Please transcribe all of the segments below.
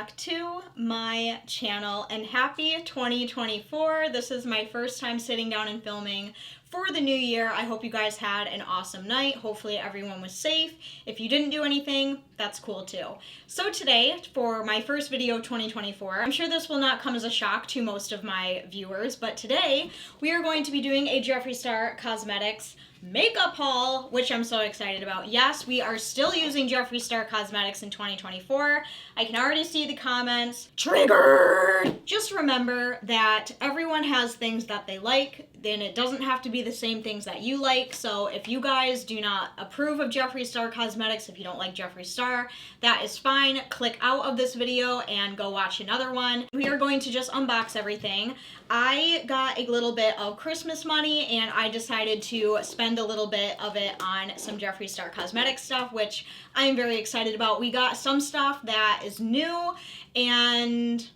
back to my channel and happy 2024. This is my first time sitting down and filming for the new year. I hope you guys had an awesome night. Hopefully everyone was safe. If you didn't do anything, that's cool too. So today, for my first video of 2024, I'm sure this will not come as a shock to most of my viewers, but today we are going to be doing a Jeffree Star Cosmetics makeup haul, which I'm so excited about. Yes, we are still using Jeffree Star Cosmetics in 2024. I can already see the comments. Triggered! Just remember that everyone has things that they like, and it doesn't have to be the same things that you like. So if you guys do not approve of Jeffree Star Cosmetics, if you don't like Jeffree Star, that is fine. Click out of this video and go watch another one. We are going to just unbox everything. I got a little bit of Christmas money and I decided to spend a little bit of it on some Jeffree Star Cosmetics stuff, which I'm very excited about. We got some stuff that is new, and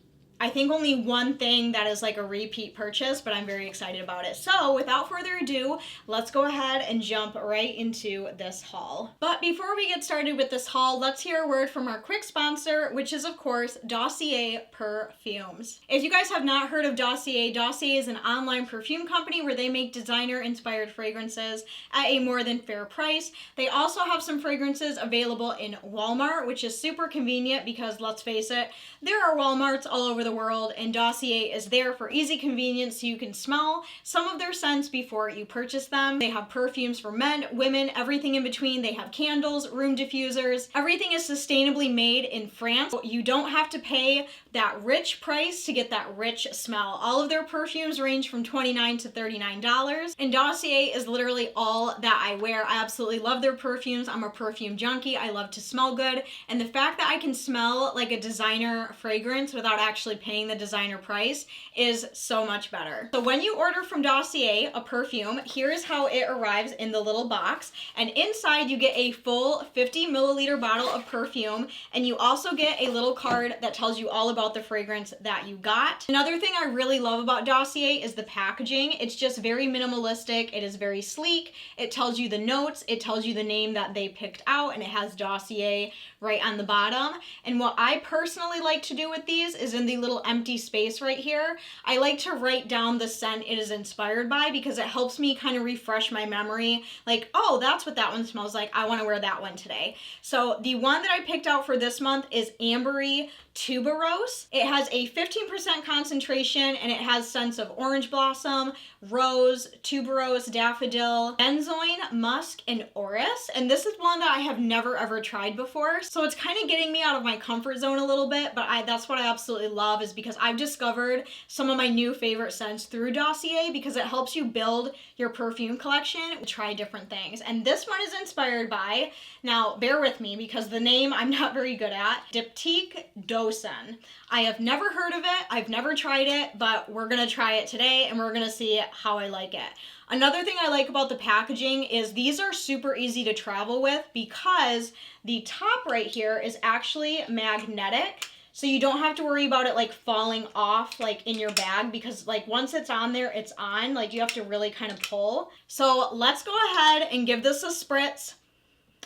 I think only one thing that is like a repeat purchase, but I'm very excited about it. So without further ado, let's go ahead and jump right into this haul. But before we get started with this haul, let's hear a word from our quick sponsor, which is of course Dossier Perfumes. If you guys have not heard of Dossier, Dossier is an online perfume company where they make designer inspired fragrances at a more than fair price. They also have some fragrances available in Walmart, which is super convenient because let's face it, there are Walmarts all over the world, and Dossier is there for easy convenience so you can smell some of their scents before you purchase them. They have perfumes for men, women, everything in between. They have candles, room diffusers. Everything is sustainably made in France. You don't have to pay that rich price to get that rich smell. All of their perfumes range from $29 to $39, and Dossier is literally all that I wear. I absolutely love their perfumes. I'm a perfume junkie. I love to smell good, and the fact that I can smell like a designer fragrance without actually paying the designer price is so much better. So when you order from Dossier a perfume, here is how it arrives in the little box, and inside you get a full 50 milliliter bottle of perfume, and you also get a little card that tells you all about the fragrance that you got. Another thing I really love about Dossier is the packaging. It's just very minimalistic. It is very sleek. It tells you the notes. It tells you the name that they picked out, and it has Dossier right on the bottom. And what I personally like to do with these is in the little empty space right here, I like to write down the scent it is inspired by, because it helps me kind of refresh my memory. Like, oh, that's what that one smells like. I want to wear that one today. So the one that I picked out for this month is Ambery Tuberose. It has a 15% concentration, and it has scents of orange blossom, rose, tuberose, daffodil, benzoin, musk, and orris. And this is one that I have never ever tried before. So it's kind of getting me out of my comfort zone a little bit, but that's what I absolutely love, is because I've discovered some of my new favorite scents through Dossier, because it helps you build your perfume collection, try different things. And this one is inspired by, now bear with me because the name I'm not very good at, Diptyque Dosen. I have never heard of it, I've never tried it, but we're gonna try it today and we're gonna see how I like it. Another thing I like about the packaging is these are super easy to travel with, because the top right here is actually magnetic. So you don't have to worry about it like falling off like in your bag, because like once it's on there, it's on. Like you have to really kind of pull. So let's go ahead and give this a spritz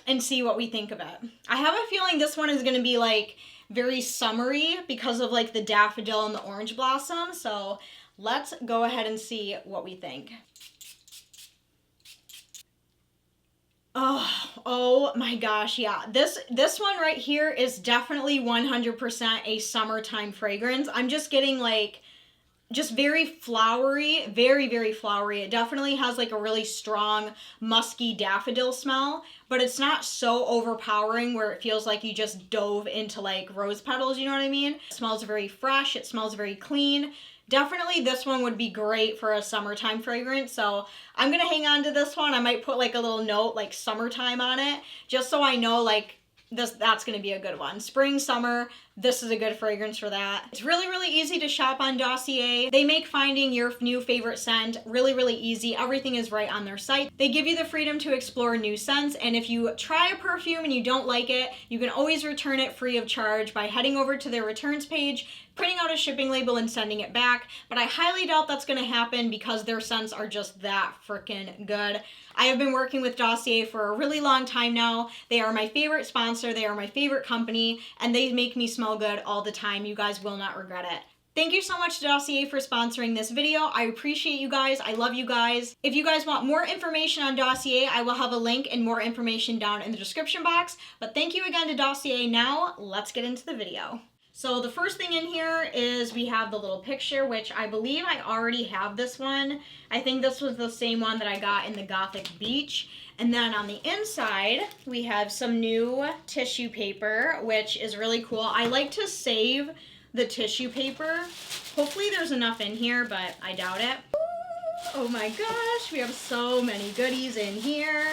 and see what we think of it. I have a feeling this one is gonna be like very summery because of like the daffodil and the orange blossom. So let's go ahead and see what we think. Oh my gosh, yeah. This one right here is definitely 100% a summertime fragrance. I'm just getting like, just very flowery, very, very flowery. It definitely has like a really strong musky daffodil smell, but it's not so overpowering where it feels like you just dove into like rose petals, you know what I mean? It smells very fresh, it smells very clean. Definitely this one would be great for a summertime fragrance, so I'm gonna hang on to this one. I might put like a little note like summertime on it, just so I know like that's gonna be a good one. Spring, summer, this is a good fragrance for that. It's really, really easy to shop on Dossier. They make finding your new favorite scent really, really easy. Everything is right on their site. They give you the freedom to explore new scents, and if you try a perfume and you don't like it, you can always return it free of charge by heading over to their returns page, printing out a shipping label and sending it back. But I highly doubt that's gonna happen because their scents are just that freaking good. I have been working with Dossier for a really long time now. They are my favorite sponsor, they are my favorite company, and they make me smell smell good all the time. You guys will not regret it. Thank you so much to Dossier for sponsoring this video. I appreciate you guys. I love you guys. If you guys want more information on Dossier, I will have a link and more information down in the description box. But thank you again to Dossier. Now, let's get into the video. So the first thing in here is we have the little picture, which I believe I already have this one. I think this was the same one that I got in the Gothic Beach. And then on the inside, we have some new tissue paper, which is really cool. I like to save the tissue paper. Hopefully there's enough in here, but I doubt it. Oh my gosh, we have so many goodies in here.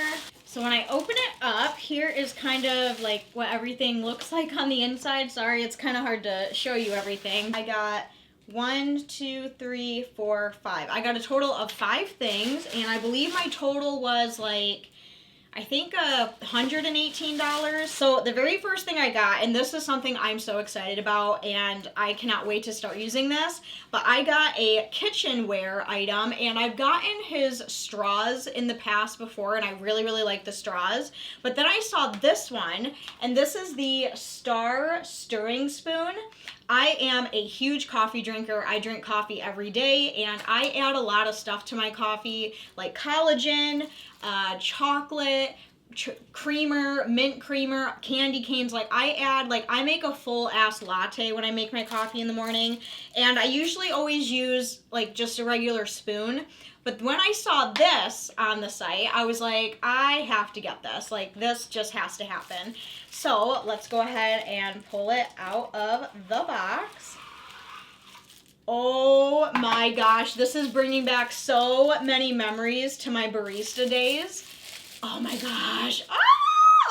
So when I open it up, here is kind of like what everything looks like on the inside. Sorry, it's kind of hard to show you everything. I got 1, 2, 3, 4, 5. I got a total of 5 things, and I believe my total was like, I think $118. So the very first thing I got, and this is something I'm so excited about and I cannot wait to start using this, but I got a kitchenware item, and I've gotten his straws in the past before, and I really, really like the straws. But then I saw this one, and this is the Star Stirring Spoon. I am a huge coffee drinker. I drink coffee every day, and I add a lot of stuff to my coffee, like collagen, chocolate, creamer, mint creamer, candy canes. Like I make a full ass latte when I make my coffee in the morning, and I usually always use like just a regular spoon. But when I saw this on the site, I was like, I have to get this. Like, this just has to happen. So let's go ahead and pull it out of the box. Oh my gosh, this is bringing back so many memories to my barista days. Oh my gosh. Oh,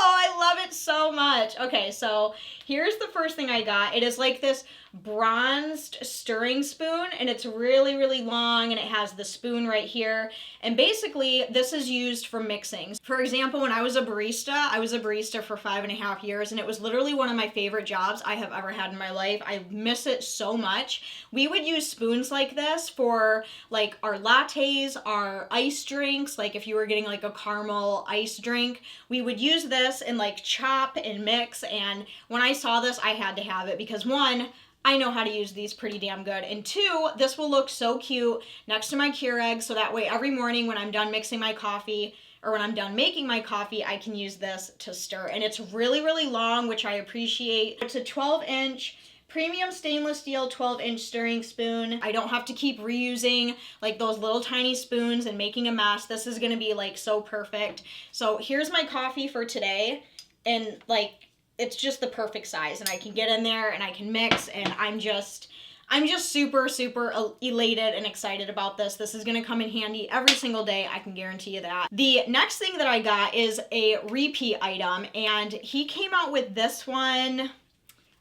I love it so much. Okay, so here's the first thing I got. It is like this bronzed stirring spoon, and it's really, really long, and it has the spoon right here. And basically, this is used for mixing. For example, when I was a barista for 5.5 years, and it was literally one of my favorite jobs I have ever had in my life. I miss it so much. We would use spoons like this for like our lattes, our ice drinks. Like if you were getting like a caramel ice drink, we would use this and like chop and mix. And when I saw this, I had to have it because one, I know how to use these pretty damn good. And 2, this will look so cute next to my Keurig, so that way every morning when I'm done mixing my coffee or when I'm done making my coffee, I can use this to stir. And it's really, really long, which I appreciate. It's a 12-inch premium stainless steel 12-inch stirring spoon. I don't have to keep reusing like those little tiny spoons and making a mess. This is gonna be like so perfect. So here's my coffee for today, and like it's just the perfect size, and I can get in there and I can mix, and I'm just super, super elated and excited about this. This is gonna come in handy every single day, I can guarantee you that. The next thing that I got is a repeat item, and he came out with this one,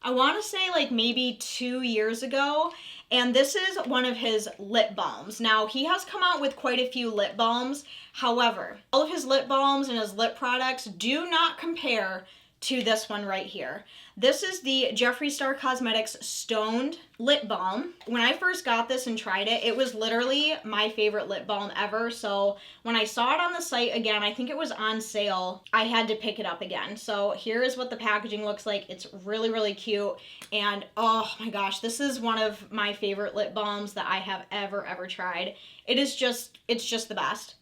I wanna say like maybe 2 years ago, and this is one of his lip balms. Now, he has come out with quite a few lip balms. However, all of his lip balms and his lip products do not compare to this one right here. This is the Jeffree Star Cosmetics Stoned Lip Balm. When I first got this and tried it, it was literally my favorite lip balm ever. So when I saw it on the site again, I think it was on sale, I had to pick it up again. So here is what the packaging looks like. It's really, really cute. And oh my gosh, this is one of my favorite lip balms that I have ever tried. It's just the best.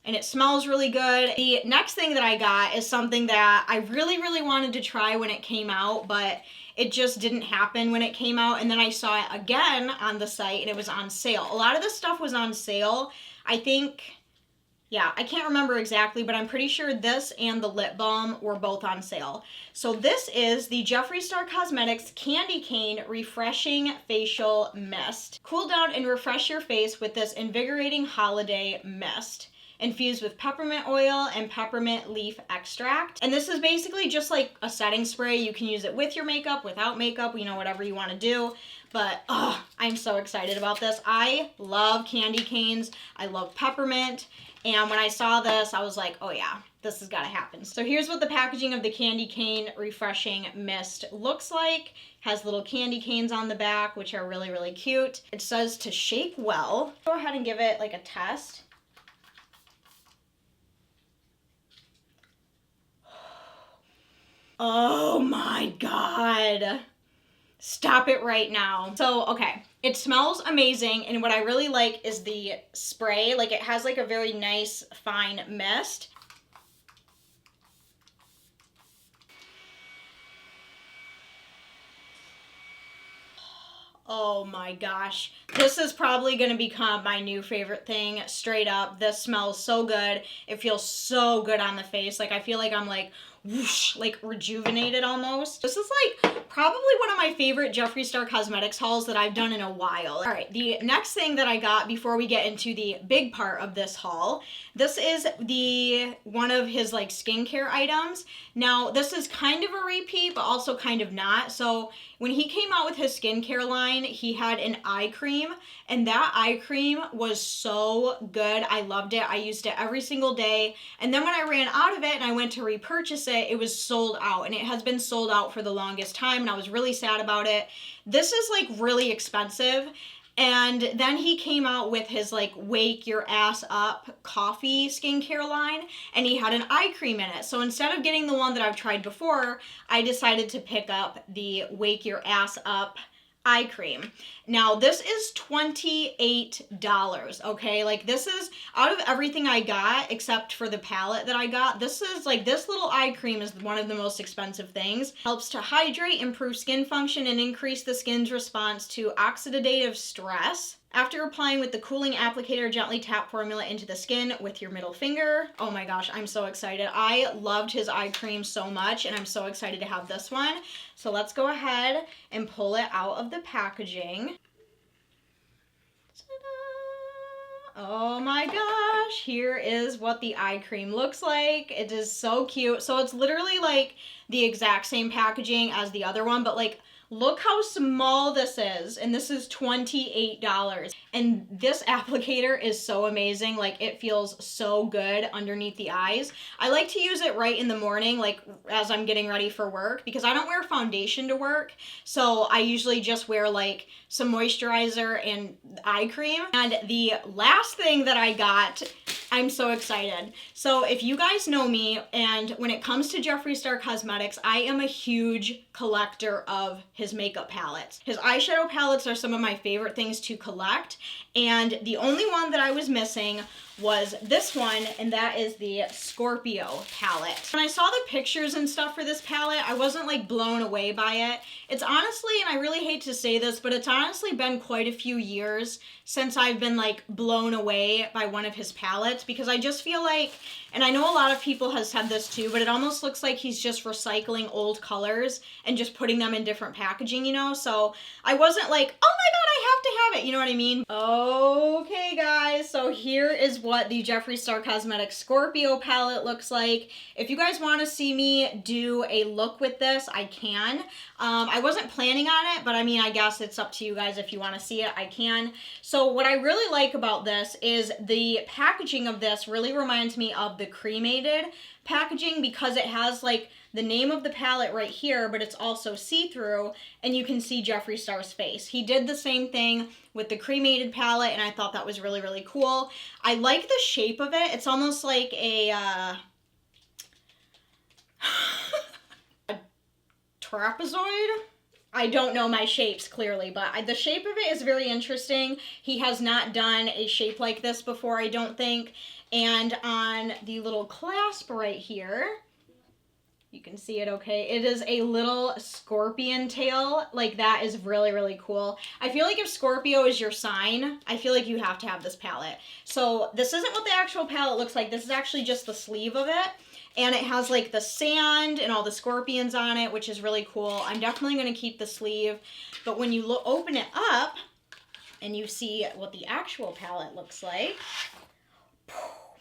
And it smells really good. The next thing that I got is something that I really, really wanted to try when it came out, but it just didn't happen when it came out. And then I saw it again on the site, and it was on sale. A lot of this stuff was on sale. I think, yeah, I can't remember exactly, but I'm pretty sure this and the lip balm were both on sale. So this is the Jeffree Star Cosmetics Candy Cane Refreshing Facial Mist. Cool down and refresh your face with this invigorating holiday mist, infused with peppermint oil and peppermint leaf extract. And this is basically just like a setting spray. You can use it with your makeup, without makeup, you know, whatever you want to do. But I'm so excited about this. I love candy canes. I love peppermint. And when I saw this, I was like, oh yeah, this has got to happen. So here's what the packaging of the Candy Cane Refreshing Mist looks like. Has little candy canes on the back, which are really, really cute. It says to shake well. Go ahead and give it like a test. Oh my God. Stop it right now. So, okay, it smells amazing, and what I really like is the spray. Like, it has like a very nice fine mist. Oh my gosh. This is probably going to become my new favorite thing, straight up. This smells so good. It feels so good on the face. Like, I feel like I'm like, whoosh, like rejuvenated almost. This is like probably one of my favorite Jeffree Star Cosmetics hauls that I've done in a while. All right, the next thing that I got before we get into the big part of this haul, this is one of his like skincare items. Now, this is kind of a repeat, but also kind of not. So when he came out with his skincare line, he had an eye cream, and that eye cream was so good. I loved it. I used it every single day. And then when I ran out of it and I went to repurchase it was sold out, and it has been sold out for the longest time, and I was really sad about it. This is like really expensive. And then he came out with his like Wake Your Ass Up coffee skincare line, and he had an eye cream in it. So instead of getting the one that I've tried before, I decided to pick up the Wake Your Ass Up eye cream. Now, this is $28, okay? Like, this is, out of everything I got, except for the palette that I got, this is, like, this little eye cream is one of the most expensive things. Helps to hydrate, improve skin function, and increase the skin's response to oxidative stress. After applying with the cooling applicator, gently tap formula into the skin with your middle finger. Oh my gosh, I'm so excited. I loved his eye cream so much, and I'm so excited to have this one. So let's go ahead and pull it out of the packaging. Ta-da! Oh my gosh, here is what the eye cream looks like. It is so cute. So it's literally like the exact same packaging as the other one, but like, look how small this is, and this is $28. And this applicator is so amazing. Like, it feels so good underneath the eyes. I like to use it right in the morning, like as I'm getting ready for work, because I don't wear foundation to work. So I usually just wear like some moisturizer and eye cream. And the last thing that I got, I'm so excited. So if you guys know me, and when it comes to Jeffree Star Cosmetics, I am a huge collector of his makeup palettes. His eyeshadow palettes are some of my favorite things to collect, and the only one that I was missing was this one, and that is the Scorpio palette. When I saw the pictures and stuff for this palette, I wasn't like blown away by it. It's honestly, and I really hate to say this, but it's honestly been quite a few years since I've been like blown away by one of his palettes, because I just feel like, and I know a lot of people have said this too, but it almost looks like he's just recycling old colors and just putting them in different packaging, you know? So I wasn't like, oh my god, I have to have it, you know what I mean? Okay guys, so here is what the Jeffree Star Cosmetics Scorpio palette looks like. If you guys want to see me do a look with this, I can. I wasn't planning on it, but I mean, I guess it's up to you guys. If you want to see it, I can. So what I really like about this is the packaging of this really reminds me of the cremated packaging, because it has like the name of the palette right here, but it's also see-through, and you can see Jeffree Star's face. He did the same thing with the cremated palette, and I thought that was really, really cool. I like the shape of it. It's almost like a, a trapezoid? I don't know my shapes clearly, but the shape of it is very interesting. He has not done a shape like this before, I don't think. And on the little clasp right here, you can see it okay. It is a little scorpion tail. Like, that is really, really cool. I feel like if Scorpio is your sign, I feel like you have to have this palette. So this isn't what the actual palette looks like. This is actually just the sleeve of it. And it has like the sand and all the scorpions on it, which is really cool. I'm definitely going to keep the sleeve. But when you open it up and you see what the actual palette looks like,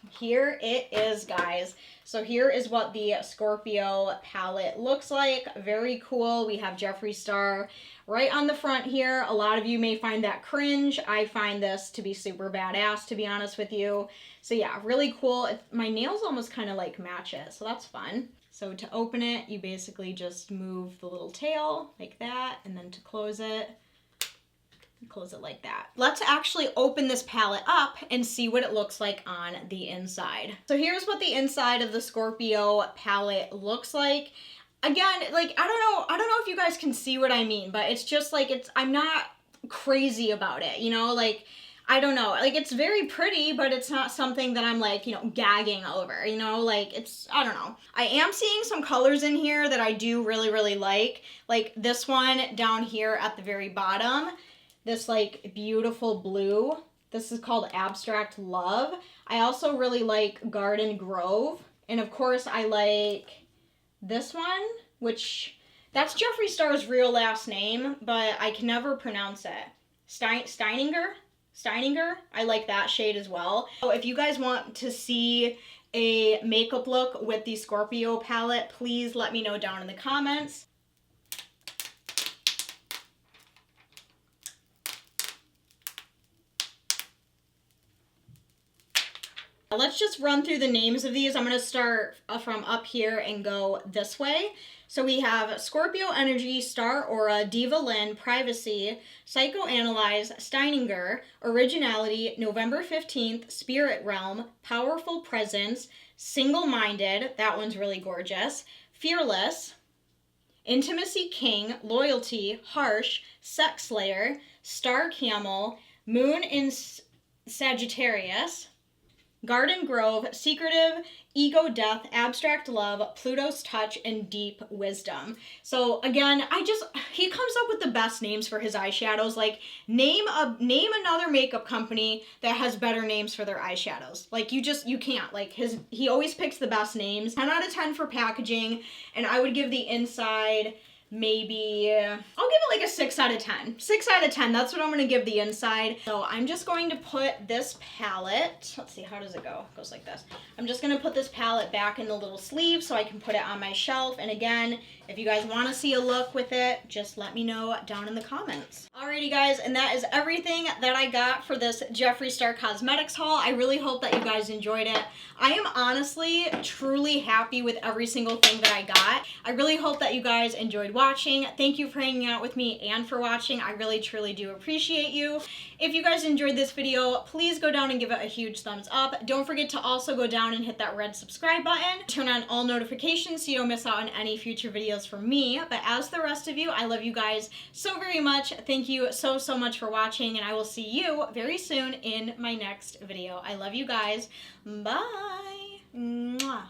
here it is, guys. So here is what the Scorpio palette looks like. Very cool. We have Jeffree Star right on the front here. A lot of you may find that cringe. I find this to be super badass, to be honest with you. So yeah, really cool. My nails almost kind of like match it, so that's fun. So to open it, you basically just move the little tail like that, and then to close it like that. Let's actually open this palette up and see what it looks like on the inside. So here's what the inside of the Scorpio palette looks like. again, like, I don't know if you guys can see what I mean, but it's just like, I'm not crazy about it, you know, like, I don't know, like, it's very pretty, but it's not something that I'm like, you know, gagging over, you know, like, it's, I don't know. I am seeing some colors in here that I do really like this one down here at the very bottom, this like beautiful blue. This is called Abstract Love. I also really like Garden Grove, and of course I like this one, which, that's Jeffree Star's real last name, but I can never pronounce it. Steininger? I like that shade as well. So if you guys want to see a makeup look with the Scorpio palette, please let me know down in the comments. Let's just run through the names of these. I'm going to start from up here and go this way. So we have Scorpio Energy, Star Aura, Diva Lynn, Privacy, Psychoanalyze, Steininger, Originality, November 15th, Spirit Realm, Powerful Presence, Single-Minded, that one's really gorgeous, Fearless, Intimacy King, Loyalty, Harsh, Sex Slayer, Star Camel, Moon in Sagittarius, Garden Grove, Secretive, Ego Death, Abstract Love, Pluto's Touch, and Deep Wisdom. So again, he comes up with the best names for his eyeshadows. Like, name another makeup company that has better names for their eyeshadows. Like, you can't. Like, he always picks the best names. 10 out of 10 for packaging, and I would give the inside maybe, I'll give it like a 6 out of 10. 6 out of 10, that's what I'm going to give the inside. So I'm just going to put this palette, let's see, how does it go? It goes like this. I'm just going to put this palette back in the little sleeve so I can put it on my shelf. And again, if you guys want to see a look with it, just let me know down in the comments. Alrighty guys, and that is everything that I got for this Jeffree Star Cosmetics haul. I really hope that you guys enjoyed it. I am honestly, truly happy with every single thing that I got. I really hope that you guys enjoyed watching. Thank you for hanging out with me and for watching. I really, truly do appreciate you. If you guys enjoyed this video, please go down and give it a huge thumbs up. Don't forget to also go down and hit that red subscribe button. Turn on all notifications so you don't miss out on any future videos from me. But as the rest of you, I love you guys so very much. Thank you so much for watching, and I will see you very soon in my next video. I love you guys. Bye. Mwah.